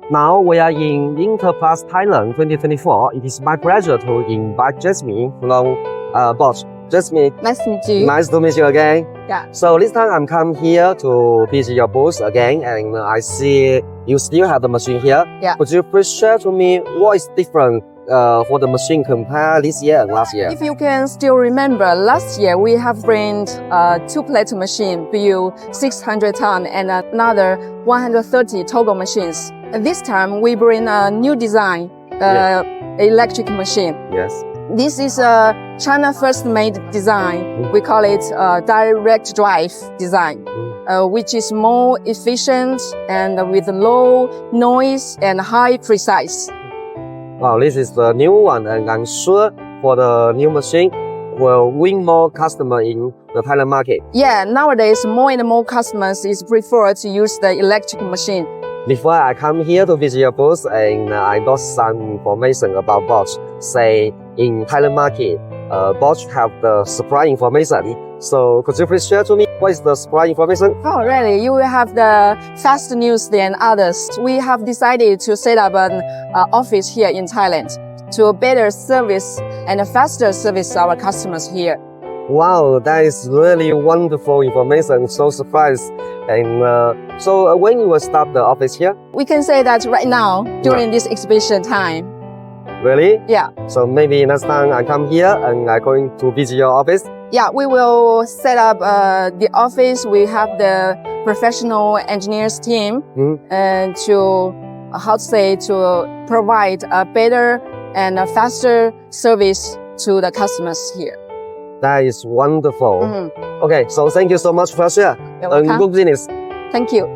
Now we are in Interplus Thailand 2024. It is my pleasure to invite Jasmine from Borche. Jasmine, Nice to meet you. nice to meet you again. Yeah. So this time I'm come here to visit your booth again, and I see you still have the machine here. Yeah. Could you please share to me what is different for the machine compared this year and last year? If you can still remember, last year we have bring two-plate machine, BU 600 ton, and another 130 toggle machines. And this time we bring a new design, electric machine. Yes. This is a China first made design. We call it direct drive design, which is more efficient and with low noise and high precise. Wow, this is the new one, and I'm sure for the new machine will win more customer in the Thailand market. Yeah, nowadays more and more customers is prefer to use the electric machine. Before I come here to visit your booth, and I got some information about Borche. Say in Thailand market, Borche have the supply information. So could you please share to me what is the supply information? Oh, really? You will have the fast news than others. We have decided to set up an office here in Thailand to better service and faster service our customers here. Wow, that is really wonderful information. So surprised. And so when you will start the office here? We can say that right now during this exhibition time. Really? Yeah. So maybe next time I come here and I'm going to visit your office. Yeah, we will set up the office. We have the professional engineers team and to to provide a better and a faster service to the customers here. That is wonderful. Okay, so thank you so much for sharing. You're welcome. Good business. Thank you.